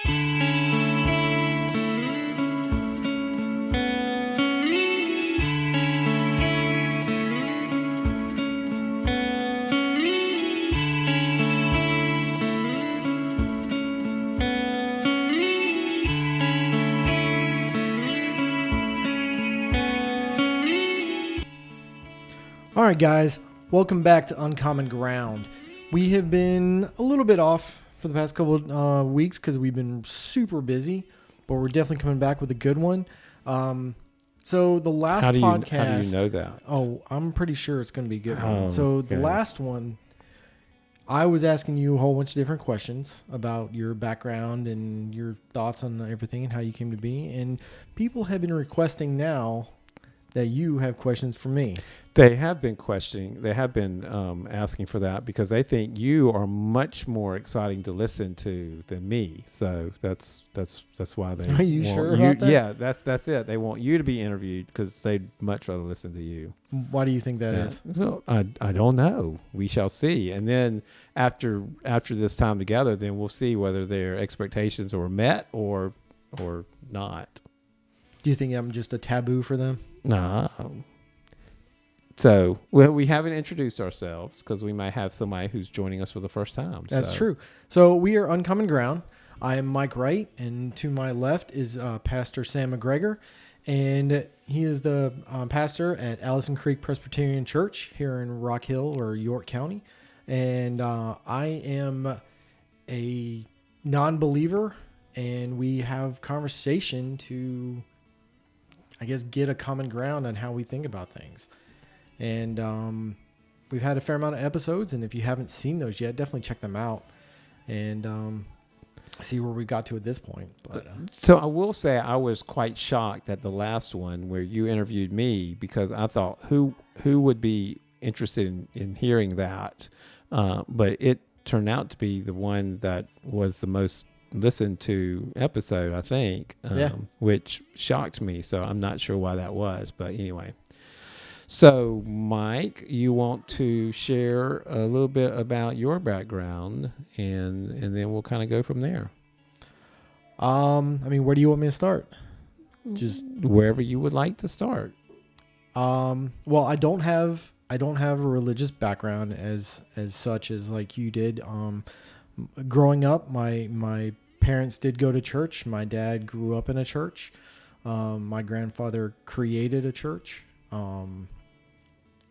All right, guys, welcome back to Uncommon Ground. We have been a little bit off for the past couple of weeks because we've been super busy, but we're definitely coming back with a good one. So the last podcast... How do you know that? Oh, I'm pretty sure it's going to be a good one. Oh, So okay. the last one, I was asking you a whole bunch of different questions about your background and your thoughts on everything and how you came to be. And people have been requesting now that you have questions for me. They have been questioning. They have been asking for that because they think you are much more exciting to listen to than me. So that's why they. Are you want sure about that? Yeah, that's it. They want you to be interviewed because they'd much rather listen to you. Why do you think that is? Well, I don't know. We shall see. And then after this time together, then we'll see whether their expectations were met or not. Do you think I'm just a taboo for them? Nah. So, well, we haven't introduced ourselves because we might have somebody who's joining us for the first time. That's true. So we are Uncommon Ground. I am Mike Wright, and to my left is Pastor Sam McGregor, and he is the pastor at Allison Creek Presbyterian Church here in Rock Hill or York County. And I am a non-believer, and we have conversation to, I guess, get a common ground on how we think about things. And we've had a fair amount of episodes, and if you haven't seen those yet, definitely check them out and see where we got to at this point. But, so I will say I was quite shocked at the last one where you interviewed me because I thought who would be interested in hearing that, but it turned out to be the one that was the most listened to episode, I think, which shocked me. So I'm not sure why that was, but anyway. So, Mike, you want to share a little bit about your background, and then we'll kind of go from there. I mean, where do you want me to start? Just wherever you would like to start. Well, I don't have a religious background as such as like you did. Growing up, my parents did go to church. My dad grew up in a church. My grandfather created a church.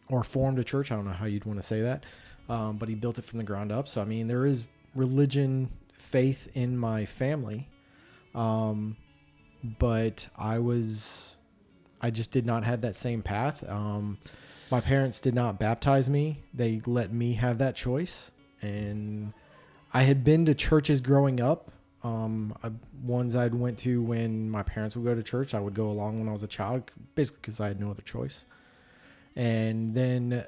Or formed a church. I don't know how you'd want to say that. But he built it from the ground up. So, I mean, there is religion, faith in my family. But I just did not have that same path. My parents did not baptize me. They let me have that choice. And I had been to churches growing up. Ones I'd went to when my parents would go to church. I would go along when I was a child, basically because I had no other choice. And then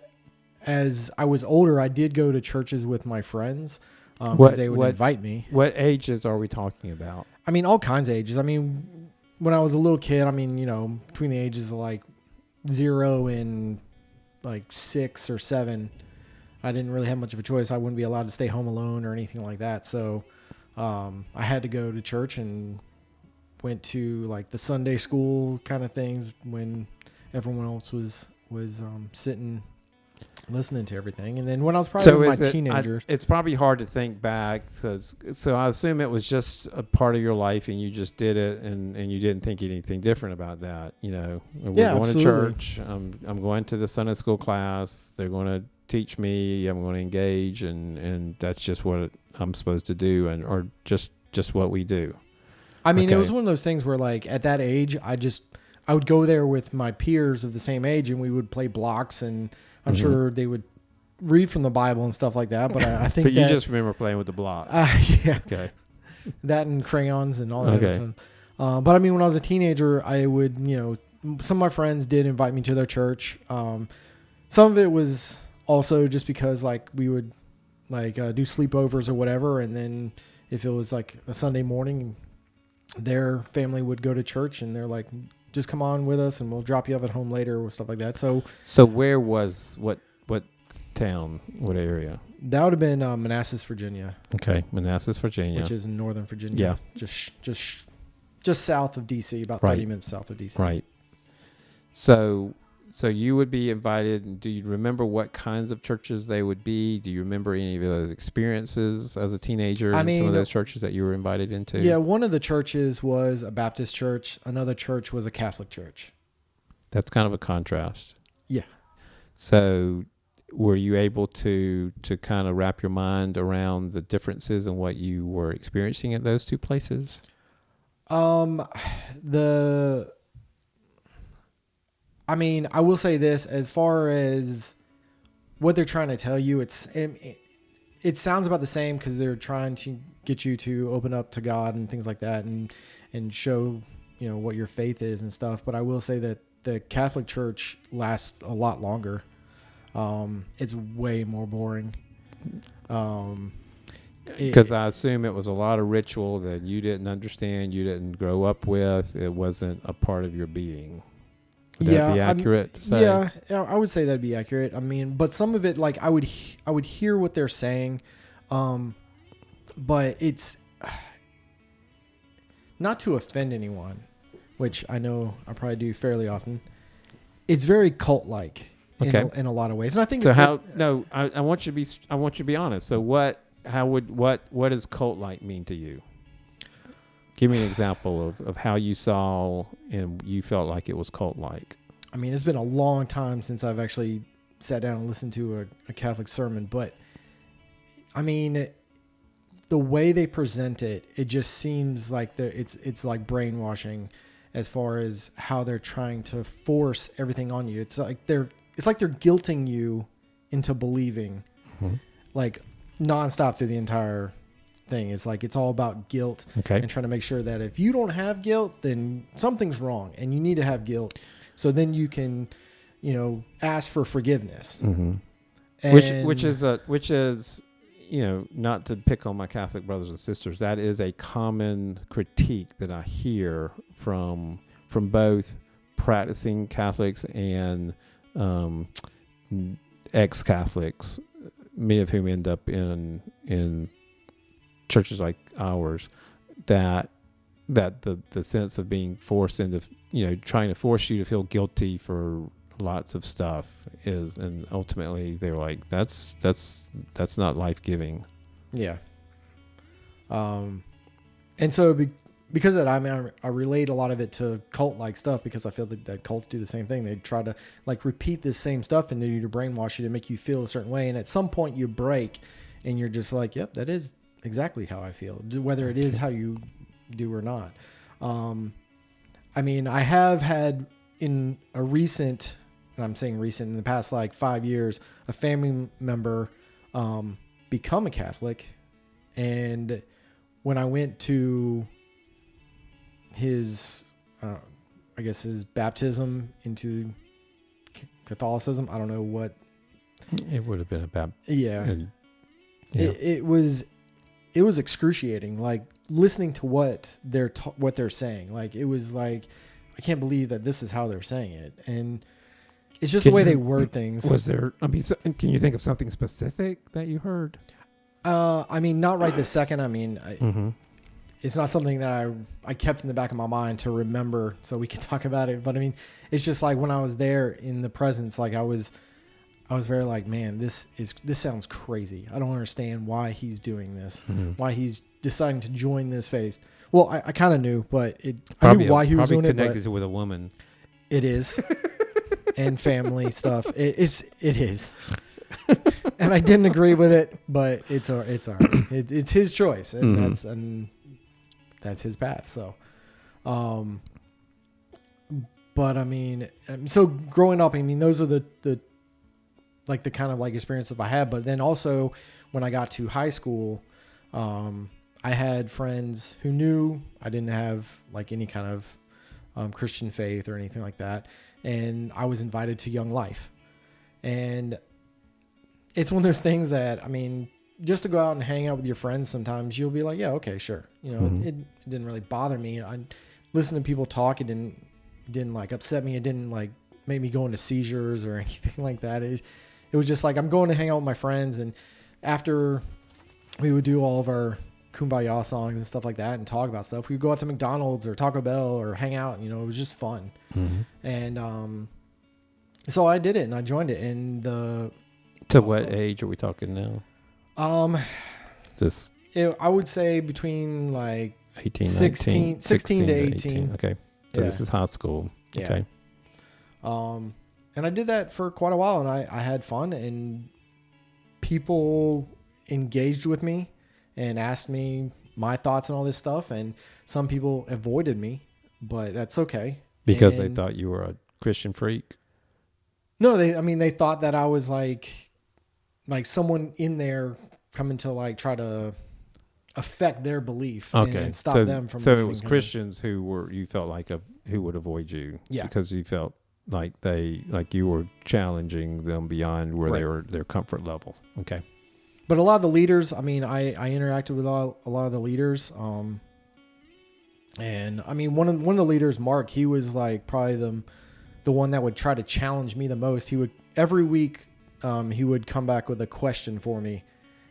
as I was older, I did go to churches with my friends because they would invite me. What ages are we talking about? I mean, all kinds of ages. I mean, when I was a little kid, I mean, between the ages of like 0 and like 6 or 7, I didn't really have much of a choice. I wouldn't be allowed to stay home alone or anything like that. So I had to go to church and went to like the Sunday school kind of things when everyone else was sitting listening to everything. And then when I was probably teenagers, it's probably hard to think back so I assume it was just a part of your life and you just did it and you didn't think anything different about that. We're going absolutely. to church. I'm going to the Sunday school class. They're going to teach me. I'm going to engage and that's just what I'm supposed to do or just what we do. I mean, It was one of those things where like at that age, I would go there with my peers of the same age and we would play blocks and I'm sure they would read from the Bible and stuff like that. But I think but you just remember playing with the blocks. Yeah. Okay. That and crayons and all that. Okay. But I mean, when I was a teenager, I would, some of my friends did invite me to their church. Some of it was also just because like we would like do sleepovers or whatever. And then if it was like a Sunday morning, their family would go to church and they're like, just come on with us and we'll drop you off at home later or stuff like that. So where was what town, what area? That would have been Manassas, Virginia. Okay, Manassas, Virginia. Which is in Northern Virginia. Yeah. Just south of D.C., about 30 minutes south of D.C. Right. So you would be invited. Do you remember what kinds of churches they would be? Do you remember any of those experiences as a teenager in some of those churches that you were invited into? Yeah, one of the churches was a Baptist church. Another church was a Catholic church. That's kind of a contrast. Yeah. So were you able to kind of wrap your mind around the differences in what you were experiencing at those two places? I will say this, as far as what they're trying to tell you, it sounds about the same because they're trying to get you to open up to God and things like that and show, what your faith is and stuff. But I will say that the Catholic Church lasts a lot longer. It's way more boring. Because I assume it was a lot of ritual that you didn't understand, you didn't grow up with. It wasn't a part of your being. Would that be accurate to say? Yeah, I would say that'd be accurate. But some of it, like I would hear what they're saying, but it's not to offend anyone, which I know I probably do fairly often. It's very cult-like in a lot of ways, and I think. So I want you to be honest. So what does cult-like mean to you? Give me an example of how you saw and you felt like it was cult-like. It's been a long time since I've actually sat down and listened to a Catholic sermon, but the way they present it, it just seems like it's like brainwashing as far as how they're trying to force everything on you. It's like they're guilting you into believing, like nonstop through the entire thing. It's like it's all about guilt and trying to make sure that if you don't have guilt, then something's wrong and you need to have guilt, so then you can, ask for forgiveness. Which is not to pick on my Catholic brothers and sisters, that is a common critique that I hear from both practicing Catholics and ex-Catholics, many of whom end up in churches like ours, that the sense of being forced into, trying to force you to feel guilty for lots of stuff is, and ultimately they're like, that's not life-giving. Yeah. And so because of that, I relate a lot of it to cult-like stuff, because I feel that cults do the same thing. They try to like repeat this same stuff and to brainwash you to make you feel a certain way. And at some point you break and you're just like, yep, that is exactly how I feel, whether it is how you do or not. I have had in a recent, and I'm saying recent, in the past like 5 years, a family member become a Catholic. And when I went to his baptism into Catholicism, I don't know what it would have been about. Yeah. It was excruciating, like listening to what they're saying. Like it was like, I can't believe that this is how they're saying it. And it's just the way they word things. Was there, can you think of something specific that you heard? Not right this second. It's not something that I kept in the back of my mind to remember so we could talk about it. But it's just like when I was there in the presence, like I was very like, man, this sounds crazy. I don't understand why he's doing this, why he's deciding to join this faith. Well, I kind of knew, but I knew why he was doing it. Probably connected with a woman. It is. And family stuff. It is. And I didn't agree with it, but it's all right. It's his choice, and that's his path. So, so growing up, those are the kind of like experiences I had. But then also when I got to high school, I had friends who knew I didn't have like any kind of Christian faith or anything like that. And I was invited to Young Life. And it's one of those things that, just to go out and hang out with your friends, sometimes you'll be like, yeah, okay, sure. It didn't really bother me. I listened to people talk. It didn't like upset me. It didn't like make me go into seizures or anything like that. It was just like, I'm going to hang out with my friends, and after we would do all of our Kumbaya songs and stuff like that and talk about stuff, we would go out to McDonald's or Taco Bell or hang out. It was just fun. Mm-hmm. And so I did it and I joined it. And to what age are we talking now? Is this I would say between like 18, 16 to 18. Okay. So Yeah. this is high school. Yeah. Okay. And I did that for quite a while, and I had fun, and people engaged with me and asked me my thoughts and all this stuff, and some people avoided me, but that's okay. Because they thought you were a Christian freak? No, they thought that I was like someone in there coming to like try to affect their belief and stop them from. So it was Christians who you felt like who would avoid you, because you felt like you were challenging them beyond where their comfort level. Okay. But a lot of the leaders, I interacted with a lot of the leaders, and one of the leaders, Mark, he was like probably the one that would try to challenge me the most. He would every week, he would come back with a question for me,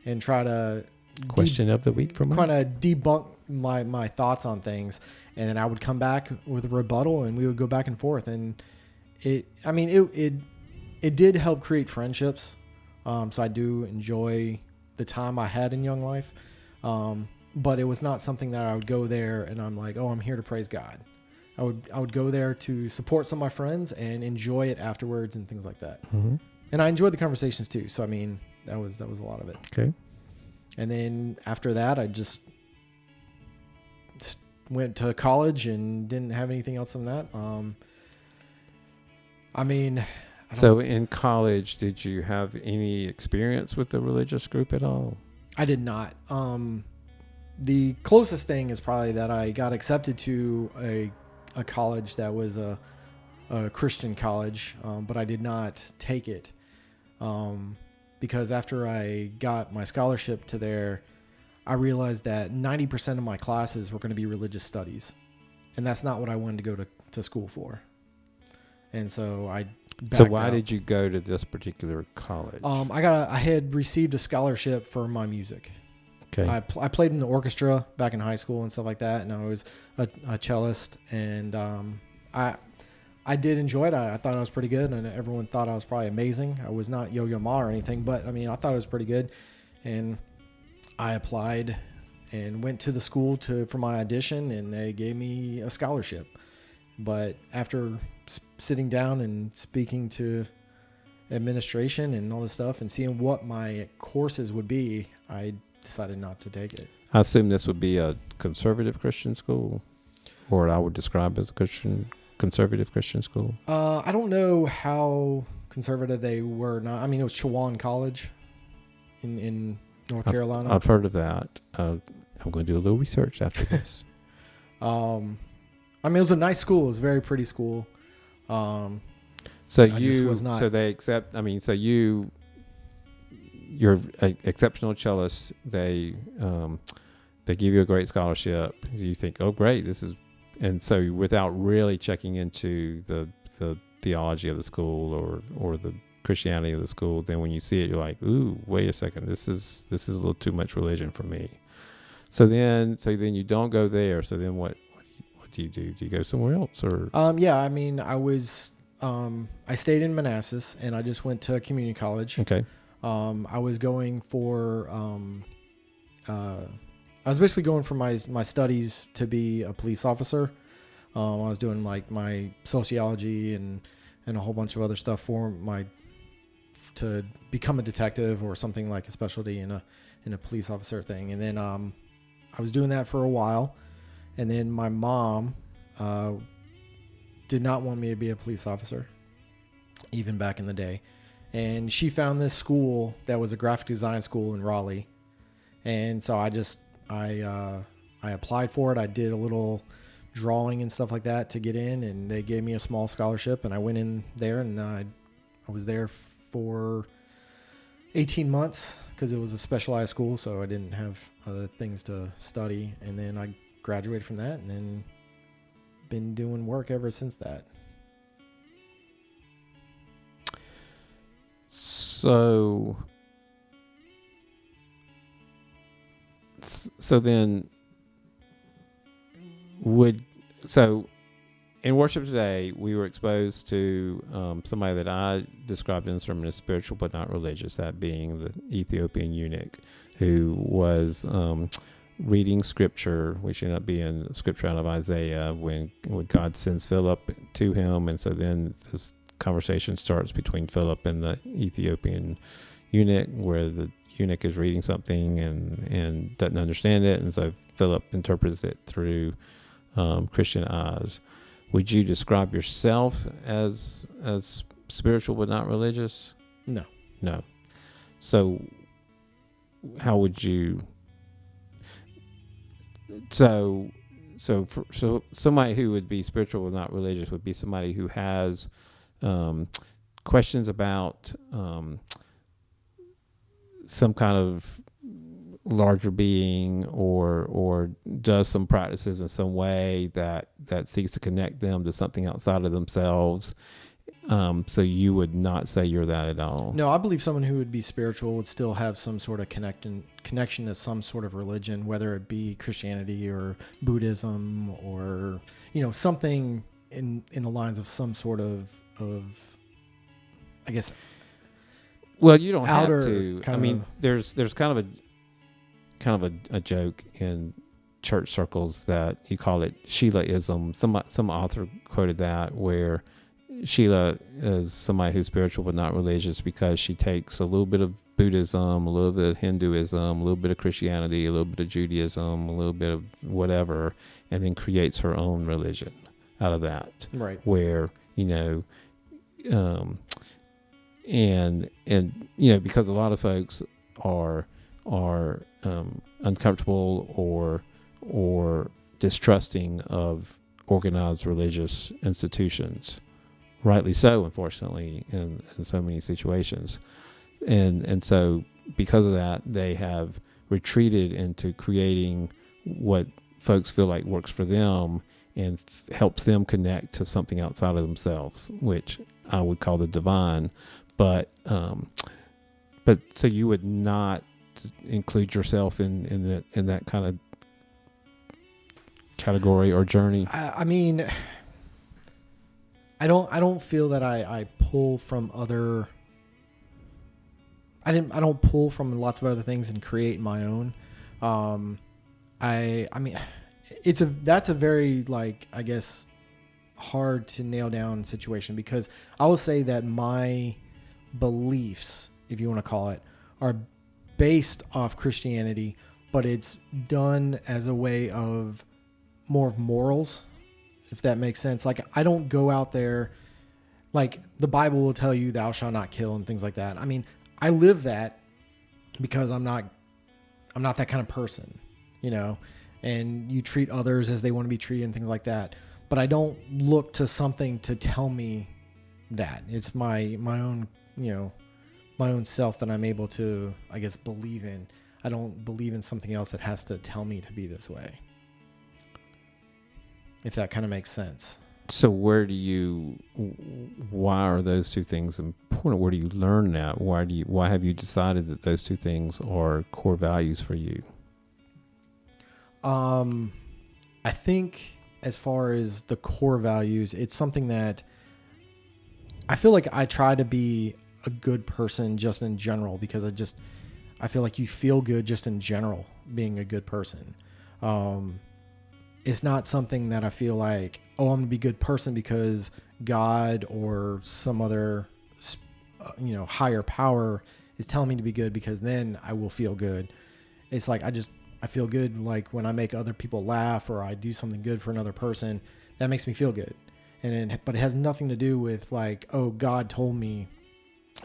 and try to question of the week for kind of debunk my thoughts on things, and then I would come back with a rebuttal, and we would go back and forth, and it did help create friendships. So I do enjoy the time I had in Young Life, but it was not something that I would go there and I'm like, oh, I'm here to praise God. I would go there to support some of my friends and enjoy it afterwards and things like that. Mm-hmm. And I enjoyed the conversations too. So that was a lot of it. Okay. And then after that, I just went to college and didn't have anything else on that. So in college, did you have any experience with the religious group at all? I did not. The closest thing is probably that I got accepted to a college that was a Christian college, but I did not take it because after I got my scholarship to there, I realized that 90% of my classes were going to be religious studies, and that's not what I wanted to go to school for. And so I backed So why out. did you go to this particular college? I had received a scholarship for my music. Okay. I played in the orchestra back in high school and stuff like that, and I was a cellist, and I did enjoy it. I thought I was pretty good, and everyone thought I was probably amazing. I was not Yo-Yo Ma or anything, but I thought it was pretty good, and I applied and went to the school for my audition, and they gave me a scholarship. But after sitting down and speaking to administration and all this stuff and seeing what my courses would be, I decided not to take it. I assume this would be a conservative Christian school, or what I would describe as a conservative Christian school. I don't know how conservative they were. Not. It was Chowan College in North Carolina. I've heard of that. I'm going to do a little research after this. It was a nice school. It was a very pretty school. So they accept. You're an exceptional cellist. They give you a great scholarship. You think, oh, great, this is, and so without really checking into the theology of the school or the Christianity of the school, then when you see it, you're like, ooh, wait a second, this is a little too much religion for me. So then you don't go there. So then what do you do? Do you go somewhere else or? I stayed in Manassas and I just went to community college. Okay. I was going for I was basically going for my studies to be a police officer. I was doing like my sociology and a whole bunch of other stuff to become a detective or something like a specialty in a police officer thing. And then I was doing that for a while, and then my mom did not want me to be a police officer, even back in the day. And she found this school that was a graphic design school in Raleigh. And so I applied for it. I did a little drawing and stuff like that to get in, and they gave me a small scholarship, and I went in there, and I was there for 18 months because it was a specialized school, so I didn't have other things to study. And then I graduated from that, and then been doing work ever since that. So So then, in worship today, we were exposed to somebody that I described in the sermon as spiritual but not religious, that being the Ethiopian eunuch, who was reading scripture, which ended up being scripture out of Isaiah, when God sends Philip to him. And so then this conversation starts between Philip and the Ethiopian eunuch, where the eunuch is reading something and doesn't understand it. And so Philip interprets it through Christian eyes. Would you describe yourself as spiritual but not religious? No. So how would you? So somebody who would be spiritual but not religious would be somebody who has questions about some kind of larger being, or does some practices in some way that seeks to connect them to something outside of themselves. So you would not say you're that at all? No, I believe someone who would be spiritual would still have some sort of connection to some sort of religion, whether it be Christianity or Buddhism, or something in the lines of some sort of I guess. Well, you don't have outer to. I mean, there's kind of a joke in church circles that you call it Sheilaism. Some author quoted that, where Sheila is somebody who's spiritual but not religious because she takes a little bit of Buddhism, a little bit of Hinduism, a little bit of Christianity, a little bit of Judaism, a little bit of whatever, and then creates her own religion out of that. Right. Where, and because a lot of folks are uncomfortable or distrusting of organized religious institutions, rightly so, unfortunately, in so many situations, and so because of that, they have retreated into creating what folks feel like works for them and helps them connect to something outside of themselves, which I would call the divine. But so you would not include yourself in that kind of category or journey? I mean, I don't feel that I pull from other. I don't pull from lots of other things and create my own. I mean, that's a very, like, I guess, hard to nail down situation, because I will say that my beliefs, if you want to call it, are based off Christianity, but it's done as a way of more of morals, if that makes sense. Like, I don't go out there, like the Bible will tell you thou shalt not kill and things like that. I mean, I live that because I'm not that kind of person, and you treat others as they want to be treated and things like that. But I don't look to something to tell me that. It's my own, my own self that I'm able to, I guess, believe in. I don't believe in something else that has to tell me to be this way, if that kind of makes sense. So why are those two things important? Where do you learn that? Why have you decided that those two things are core values for you? I think as far as the core values, it's something that I feel like I try to be a good person just in general, because I feel like you feel good just in general being a good person. It's not something that I feel like, I'm going to be a good person because God or some other, higher power is telling me to be good, because then I will feel good. It's like, I feel good like when I make other people laugh, or I do something good for another person. That makes me feel good. But it has nothing to do with like, God told me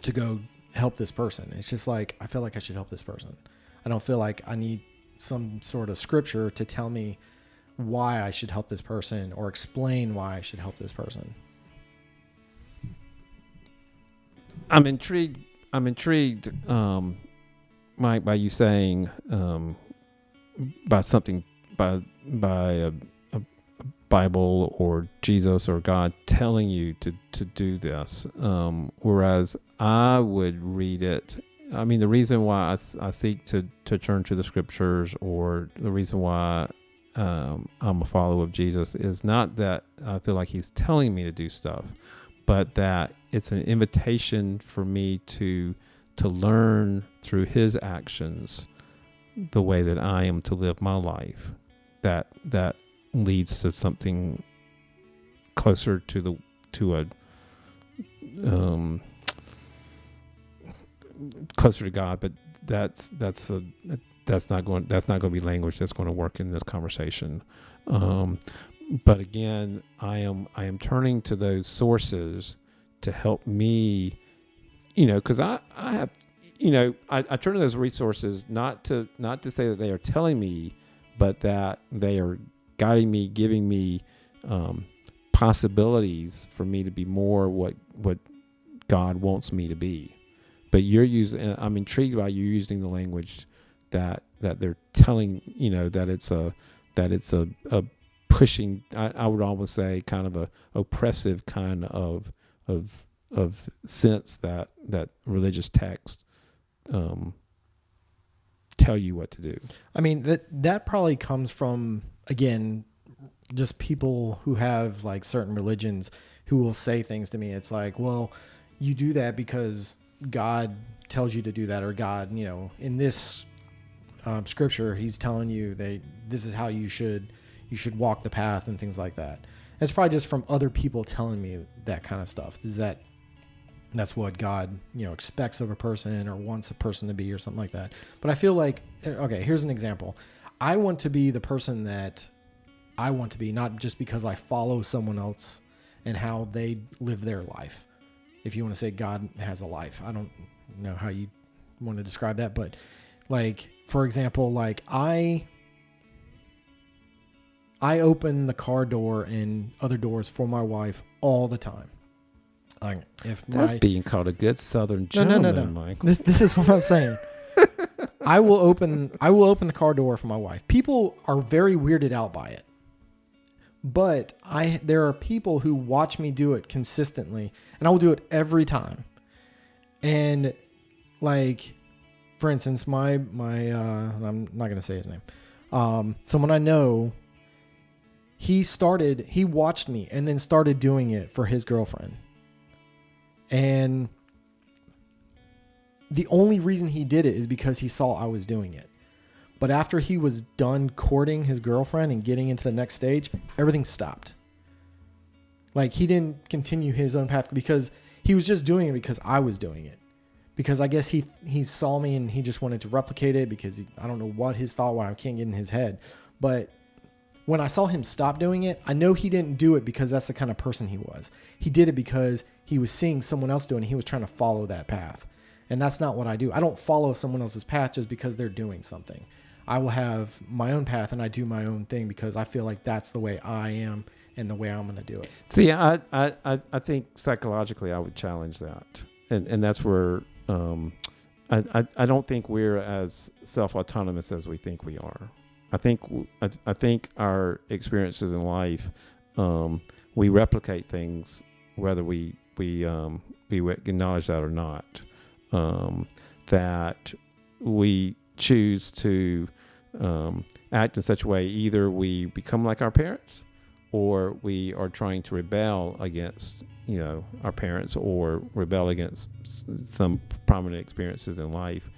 to go help this person. It's just like, I feel like I should help this person. I don't feel like I need some sort of scripture to tell me why I should help this person or explain why I should help this person. I'm intrigued, Mike, by you saying, by a Bible or Jesus or God telling you to do this. Whereas I would read it I mean, the reason why I seek to turn to the scriptures, or the reason why I'm a follower of Jesus, is not that I feel like he's telling me to do stuff, but that it's an invitation for me to learn through his actions the way that I am to live my life. That leads to something closer to closer to God, but that's not going to be language that's going to work in this conversation. But again, I am turning to those sources to help me, because I have, I turn to those resources not to say that they are telling me, but that they are guiding me, giving me possibilities for me to be more what God wants me to be. But I'm intrigued by you using the language that they're telling, that it's a pushing, I would almost say kind of a oppressive kind of sense that religious texts tell you what to do. I mean, that probably comes from, again, just people who have like certain religions who will say things to me. It's like, well, you do that because God tells you to do that, or God, in this scripture, he's telling you this is how you should walk the path and things like that. It's probably just from other people telling me that kind of stuff. That's what God, expects of a person or wants a person to be or something like that. But I feel like, okay, here's an example. I want to be the person that I want to be, not just because I follow someone else and how they live their life. If you want to say God has a life, I don't know how you want to describe that, but like, for example, like I open the car door and other doors for my wife all the time. Like That's being called a good Southern gentleman, no. Michael. This is what I'm saying. I will open the car door for my wife. People are very weirded out by it. But there are people who watch me do it consistently, and I will do it every time. And like, for instance, my I'm not going to say his name. Someone I know, he watched me and then started doing it for his girlfriend. And the only reason he did it is because he saw I was doing it. But after he was done courting his girlfriend and getting into the next stage, everything stopped. Like, he didn't continue his own path because he was just doing it because I was doing it. Because I guess he saw me and he just wanted to replicate it because I don't know what his thought was. I can't get in his head. But when I saw him stop doing it, I know he didn't do it because that's the kind of person he was. He did it because he was seeing someone else do it and he was trying to follow that path. And that's not what I do. I don't follow someone else's path just because they're doing something. I will have my own path and I do my own thing because I feel like that's the way I am and the way I'm going to do it. See, I think psychologically I would challenge that. And that's where I don't think we're as self-autonomous as we think we are. I think our experiences in life, we replicate things whether we acknowledge that or not. That we choose to act in such a way, either we become like our parents, or we are trying to rebel against our parents, or rebel against some prominent experiences in life.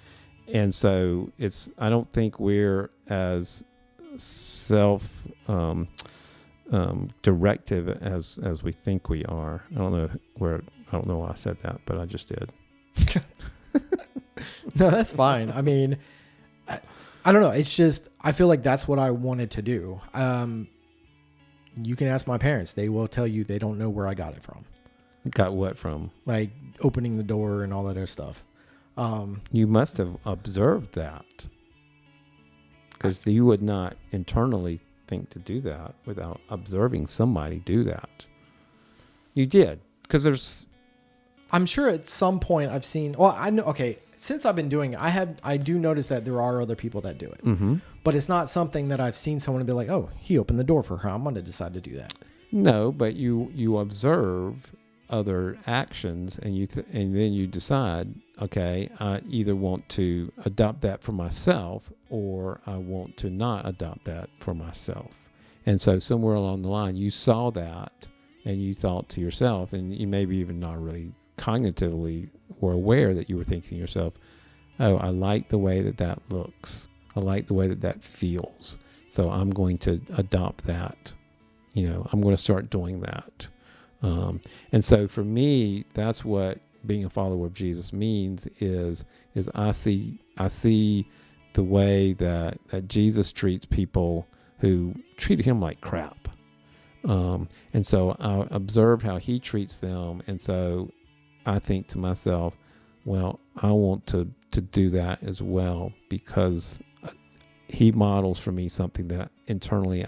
And so I don't think we're as self directive as we think we are. I don't know why I said that, but I just did. No, that's fine. I mean, I don't know. It's just, I feel like that's what I wanted to do. You can ask my parents. They will tell you they don't know where I got it from. Got what from? Like opening the door and all that other stuff. You must have observed that, because you would not internally think to do that without observing somebody do that. You did, because I'm sure at some point I've seen. Well, I know. Okay, since I've been doing it, I do notice that there are other people that do it. Mm-hmm. But it's not something that I've seen someone be like, "Oh, he opened the door for her. I'm going to decide to do that." No, but you observe other actions, and and then you decide, okay, I either want to adopt that for myself, or I want to not adopt that for myself. And so somewhere along the line, you saw that, and you thought to yourself, and you maybe even not really cognitively were aware that you were thinking to yourself, oh, I like the way that looks. I like the way that feels. So I'm going to adopt that. I'm going to start doing that. And so for me, that's what being a follower of Jesus means is I see the way that Jesus treats people who treat him like crap. And so I observe how he treats them. And so I think to myself, well, I want to do that as well, because he models for me something that internally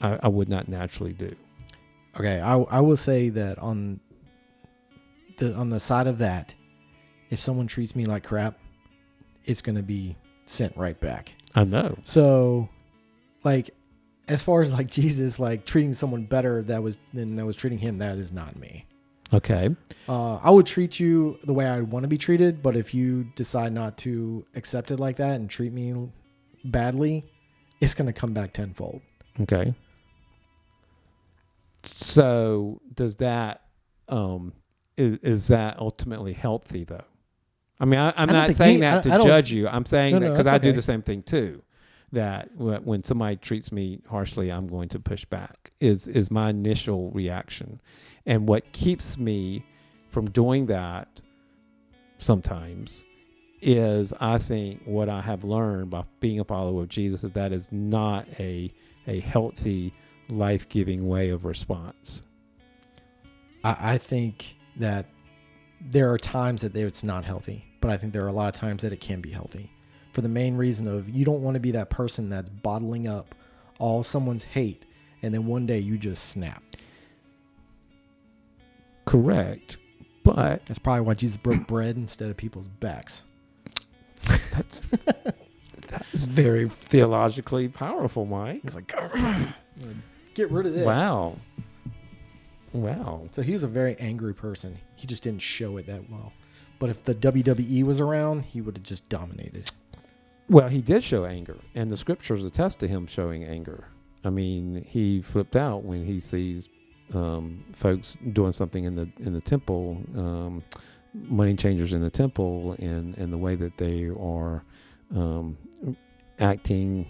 I would not naturally do. Okay, I will say that on the side of that, if someone treats me like crap, it's going to be sent right back. I know. So, like, as far as like Jesus, like treating someone better than I was treating him, that is not me. Okay. I would treat you the way I want to be treated, but if you decide not to accept it like that and treat me badly, it's going to come back tenfold. Okay. So does that, is that ultimately healthy though? I mean, I'm not saying that to judge you. I'm saying that because I do the same thing too. That when somebody treats me harshly, I'm going to push back is my initial reaction. And what keeps me from doing that sometimes is, I think, what I have learned by being a follower of Jesus, that is not a healthy, life-giving way of response. I think that there are times that it's not healthy, but I think there are a lot of times that it can be healthy. For the main reason of, you don't want to be that person that's bottling up all someone's hate, and then one day you just snap. Correct. But that's probably why Jesus broke bread instead of people's backs. That's very theologically powerful, Mike. He's like, get rid of this. Wow. So he was a very angry person. He just didn't show it that well. But if the WWE was around, he would have just dominated. Well, he did show anger, and the scriptures attest to him showing anger. I mean, he flipped out when he sees folks doing something in the temple, money changers in the temple, and the way that they are acting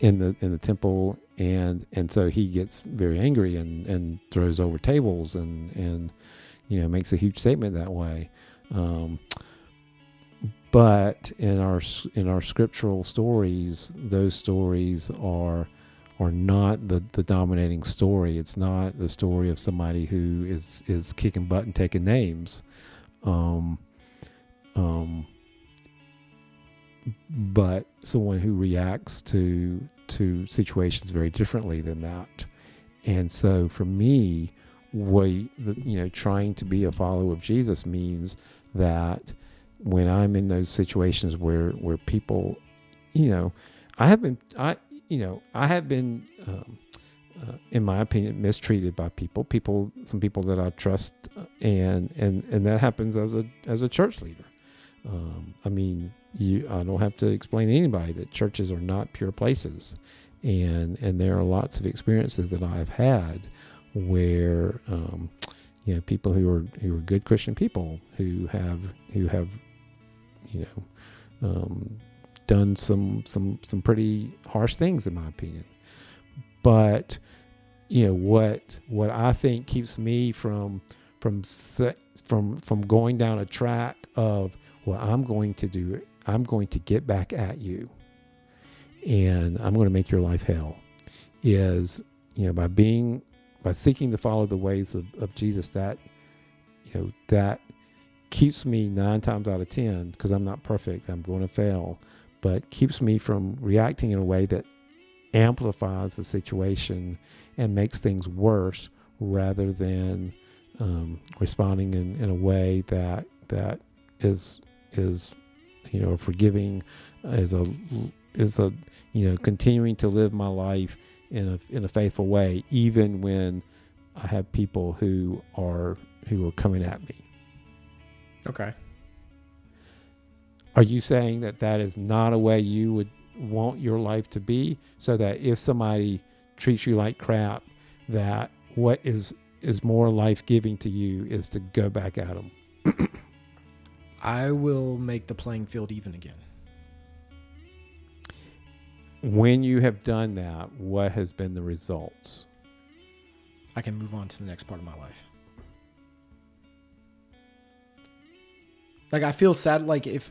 in the temple, and so he gets very angry and throws over tables and makes a huge statement that way. But in our scriptural stories, those stories are not the dominating story. It's not the story of somebody who is kicking butt and taking names, but someone who reacts to situations very differently than that. And so for me, trying to be a follower of Jesus means that when I'm in those situations where people, I have been, in my opinion, mistreated by some people that I trust, and that happens as a church leader. I don't have to explain to anybody that churches are not pure places, and there are lots of experiences that I've had where people who are good Christian people who have done some pretty harsh things, in my opinion. But what I think keeps me from going down a track of, well, I'm going to get back at you, and I'm going to make your life hell, is by seeking to follow the ways of Jesus, that keeps me 9 times out of 10, because I'm not perfect, I'm going to fail, but keeps me from reacting in a way that amplifies the situation and makes things worse, rather than responding in a way that is forgiving, is continuing to live my life in a faithful way, even when I have people who are coming at me. Okay. Are you saying that that is not a way you would want your life to be, so that if somebody treats you like crap, that what is more life-giving to you is to go back at them? I will make the playing field even again. When you have done that, what has been the results? I can move on to the next part of my life. Like, I feel sad. Like, if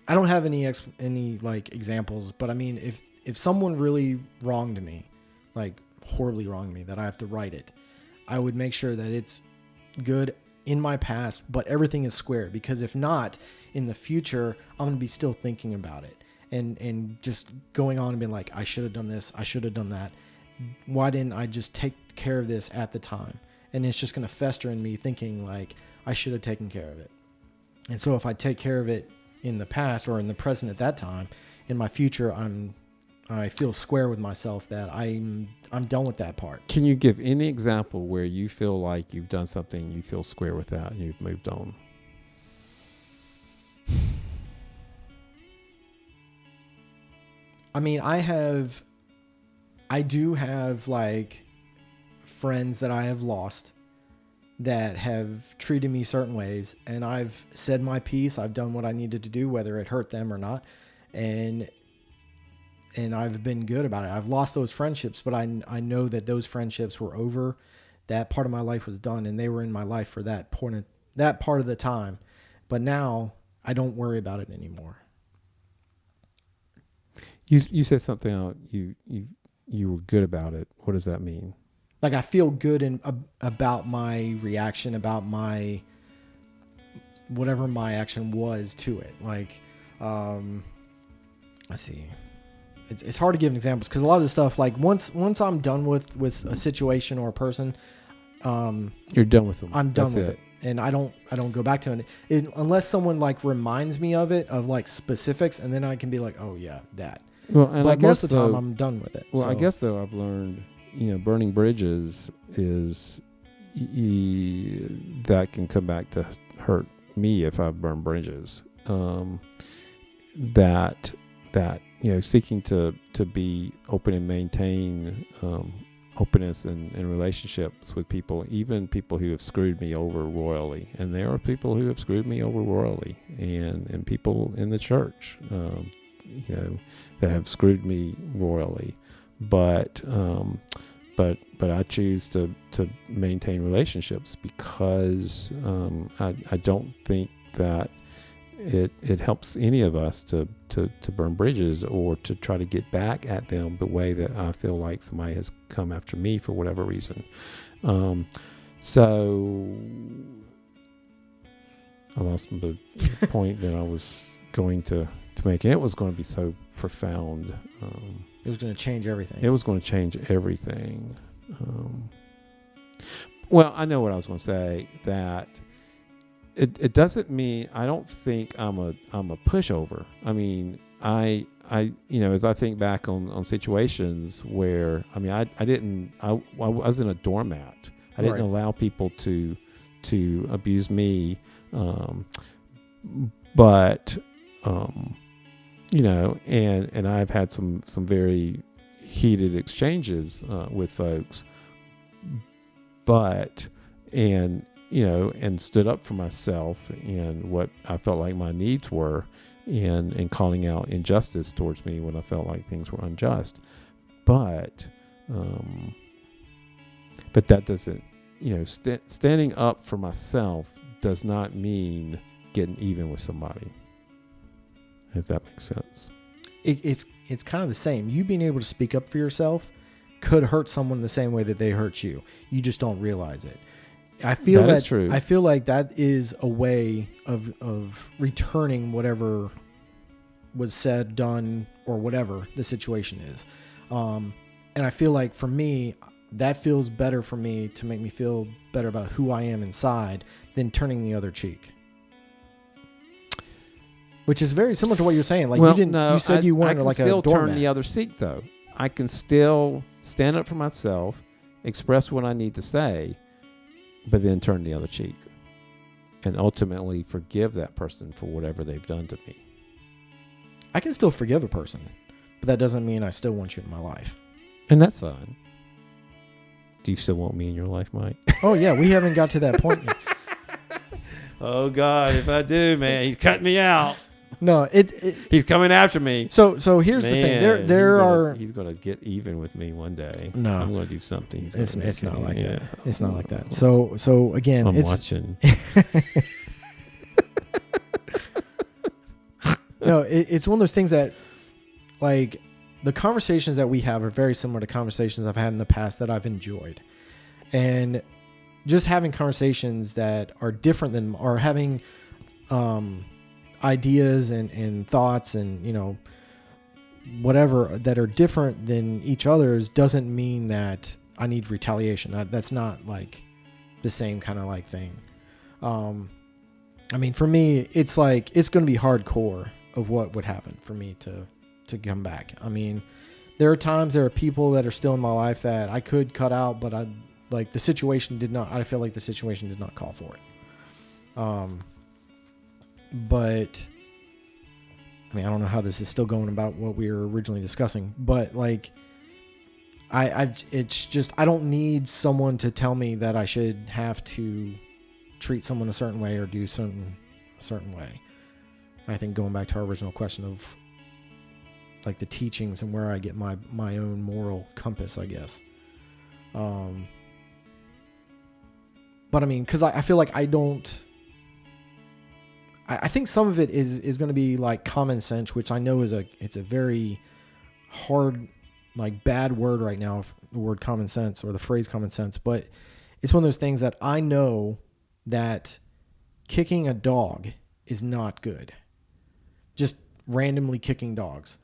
I don't have any like examples, but I mean, if someone really wronged me, like horribly wronged me, that I have to right it, I would make sure that it's good in my past, but everything is square, because if not, in the future, I'm going to be still thinking about it and just going on and being like, I should have done this. I should have done that. Why didn't I just take care of this at the time? And it's just going to fester in me thinking like I should have taken care of it. And so if I take care of it in the past or in the present at that time, in my future, I feel square with myself that I'm done with that part. Can you give any example where you feel like you've done something, you feel square with that, and you've moved on? I mean, I do have like friends that I have lost that have treated me certain ways, and I've said my piece. I've done what I needed to do, whether it hurt them or not. And I've been good about it. I've lost those friendships, but I know that those friendships were over. That part of my life was done, and they were in my life for that part of the time. But now I don't worry about it anymore. You said something out. You were good about it. What does that mean? Like, I feel good about my reaction, about my whatever my action was to it. Like, let's see. It's hard to give examples because a lot of the stuff, like once I'm done with a situation or a person, you're done with them. I'm done with it, and I don't go back to it unless someone like reminds me of it, of like specifics, and then I can be like, oh yeah, that. Well, and but I guess most of the time I'm done with it. Well, so. I guess though I've learned, burning bridges is that can come back to hurt me if I've burned bridges. That seeking to be open and maintain openness in relationships with people, even people who have screwed me over royally. And there are people who have screwed me over royally, and people in the church, that have screwed me royally. But I choose to maintain relationships because I don't think that it helps any of us to burn bridges or to try to get back at them the way that I feel like somebody has come after me for whatever reason. So I lost the point that I was going to make, and it was going to be so profound. It was going to change everything. It was going to change everything. Well, I know what I was going to say, that it doesn't mean, I don't think I'm a pushover. I mean, I as I think back on situations where, I mean, I wasn't a doormat. I didn't allow people to abuse me. But and I've had some very heated exchanges with folks, and stood up for myself and what I felt like my needs were, and calling out injustice towards me when I felt like things were unjust. But that doesn't, standing up for myself does not mean getting even with somebody, if that makes sense. It's kind of the same. You being able to speak up for yourself could hurt someone the same way that they hurt you. You just don't realize it. I feel that is true. I feel like that is a way of returning whatever was said, done, or whatever the situation is. And I feel like for me, that feels better for me, to make me feel better about who I am inside, than turning the other cheek. Which is very similar to what you're saying. Like, you said you weren't like a doormat. I can still turn the other cheek, though. I can still stand up for myself express what I need to say, but then turn the other cheek and ultimately forgive that person for whatever they've done to me. I can still forgive a person, but that doesn't mean I still want you in my life. And that's fine. Do you still want me in your life, Mike? Oh, yeah. We haven't got to that point yet. Oh, God, if I do, man, he's cutting me out. No, he's coming after me. So here's the thing. He's gonna get even with me one day. No, I'm gonna do something. It's not like that. It's not like that. So again, I'm watching. No, it's one of those things that, like, the conversations that we have are very similar to conversations I've had in the past that I've enjoyed, and just having conversations that are different than, or having ideas and thoughts and, you know, whatever that are different than each other's doesn't mean that I need retaliation. That's not like the same kind of like thing. I mean, for me, it's like, it's going to be hardcore of what would happen for me to come back. I mean, there are people that are still in my life that I could cut out, but I feel like the situation did not call for it. But I mean, I don't know how this is still going about what we were originally discussing, but like, it's just, I don't need someone to tell me that I should have to treat someone a certain way or do a certain way. I think going back to our original question of like the teachings and where I get my own moral compass, I guess. But I mean, cause I feel like I think some of it is going to be like common sense, which I know it's a very hard, like bad word right now, the word common sense or the phrase common sense, but it's one of those things that I know that kicking a dog is not good. Just randomly kicking dogs.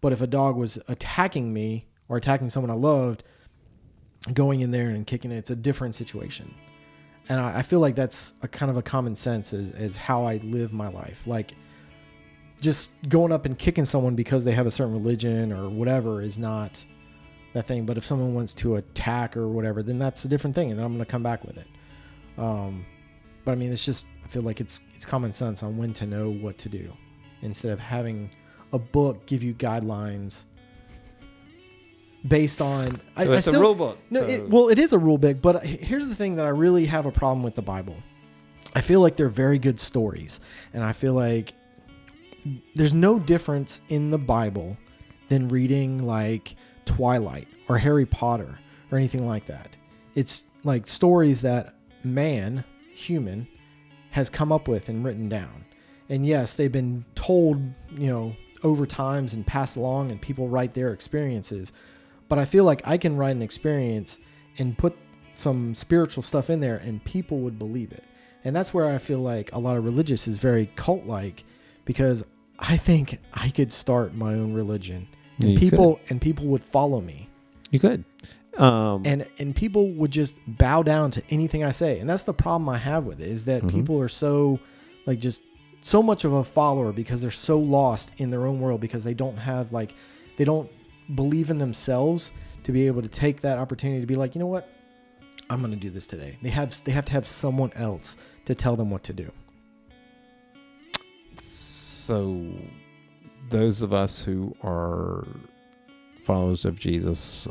But if a dog was attacking me or attacking someone I loved, going in there and kicking it, it's a different situation. And I feel like that's a kind of a common sense as how I live my life. Like, just going up and kicking someone because they have a certain religion or whatever is not that thing. But if someone wants to attack or whatever, then that's a different thing, and then I'm going to come back with it. But I mean, it's just, I feel like it's common sense on when to know what to do, instead of having a book give you guidelines based on... It's a rule book. No, it is a rule book, but here's the thing that I really have a problem with the Bible. I feel like they're very good stories, and I feel like there's no difference in the Bible than reading like Twilight or Harry Potter or anything like that. It's like stories that human, has come up with and written down. And yes, they've been told, over times and passed along, and people write their experiences. But I feel like I can write an experience and put some spiritual stuff in there and people would believe it. And that's where I feel like a lot of religious is very cult-like, because I think I could start my own religion and people would follow me. You could. And people would just bow down to anything I say. And that's the problem I have with it, is that people are so, like, just so much of a follower because they're so lost in their own world, because they don't have, like, they don't believe in themselves to be able to take that opportunity to be like, you know what, I'm going to do this today. They have to have someone else to tell them what to do. So those of us who are followers of Jesus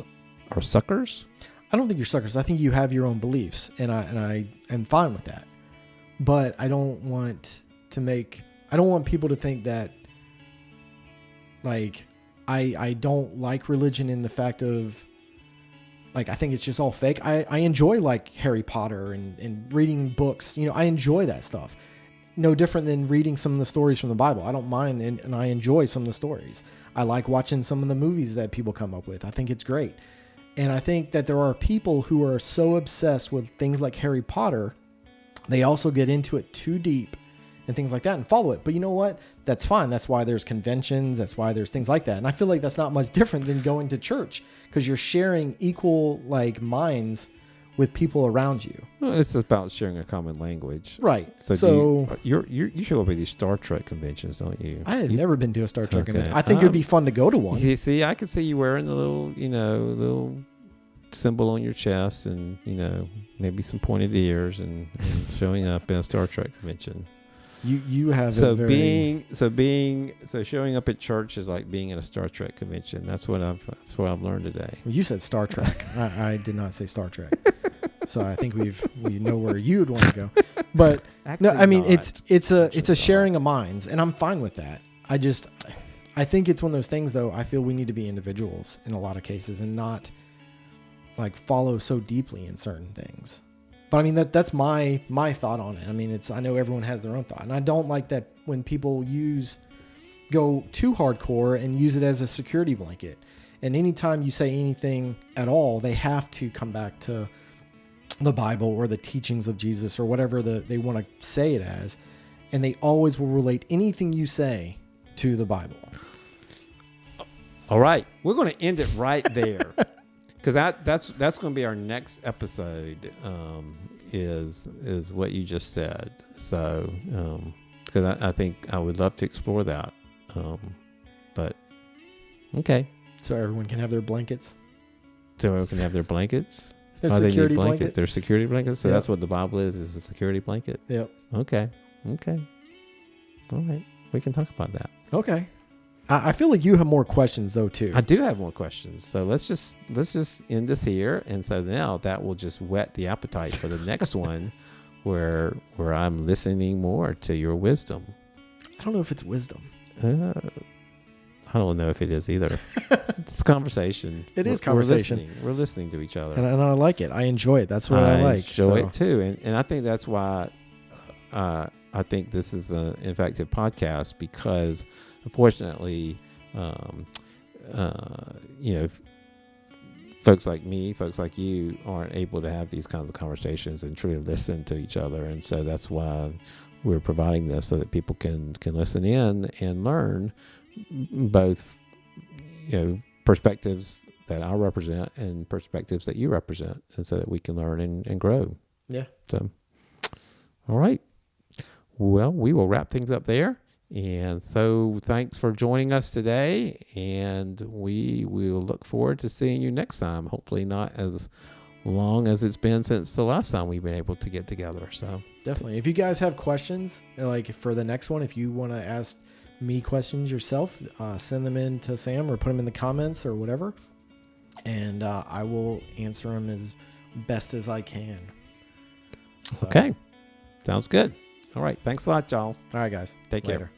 are suckers? I don't think you're suckers. I think you have your own beliefs, and I am fine with that. But I don't want people to think that, like, I don't like religion in the fact of, like, I think it's just all fake. I enjoy, like, Harry Potter and reading books. I enjoy that stuff. No different than reading some of the stories from the Bible. I don't mind, and I enjoy some of the stories. I like watching some of the movies that people come up with. I think it's great. And I think that there are people who are so obsessed with things like Harry Potter, they also get into it too deep and things like that and follow it. But you know what? That's fine. That's why there's conventions. That's why there's things like that. And I feel like that's not much different than going to church, because you're sharing equal, like, minds with people around you. Well, it's about sharing a common language. Right. So you show up at these Star Trek conventions, don't you? I have never been to a Star Trek convention. I think it would be fun to go to one. See, I could see you wearing the little symbol on your chest, and maybe some pointed ears, and showing up in a Star Trek convention. You have showing up at church is like being at a Star Trek convention. That's what I've learned today. Well, you said Star Trek. I did not say Star Trek. So I think we know where you'd want to go. But Actually, no, I mean not. it's a sharing of minds, and I'm fine with that. I think it's one of those things, though. I feel we need to be individuals in a lot of cases and not like follow so deeply in certain things. But I mean that's my thought on it. I mean I know everyone has their own thought, and I don't like that when people go too hardcore and use it as a security blanket. And anytime you say anything at all, they have to come back to the Bible or the teachings of Jesus or whatever they want to say it as, and they always will relate anything you say to the Bible. All right, we're going to end it right there, because that's going to be our next episode. Is what you just said. So because I think I would love to explore that. But okay. So everyone can have their blankets. So everyone can have their blankets. Their security blanket. Their security blanket. So Yep. That's what the Bible is a security blanket. Yep. Okay. All right. We can talk about that. Okay. I feel like you have more questions though too. I do have more questions. So let's just end this here. And so now that will just whet the appetite for the next one where I'm listening more to your wisdom. I don't know if it's wisdom. I don't know if it is either. It's conversation. It is conversation. We're listening to each other. And I like it. I enjoy it. That's what I like. Enjoy it too. And I think that's why I think this is an effective podcast, because unfortunately, folks like me, folks like you aren't able to have these kinds of conversations and truly listen to each other. And so that's why we're providing this, so that people can listen in and learn both, perspectives that I represent and perspectives that you represent, and so that we can learn and grow. Yeah. So, all right. Well, we will wrap things up there. And so thanks for joining us today, and we will look forward to seeing you next time. Hopefully not as long as it's been since the last time we've been able to get together. So definitely. If you guys have questions, like for the next one, if you want to ask me questions yourself, send them in to Sam or put them in the comments or whatever, and I will answer them as best as I can. So. Okay. Sounds good. All right. Thanks a lot, y'all. All right, guys. Take Later. care.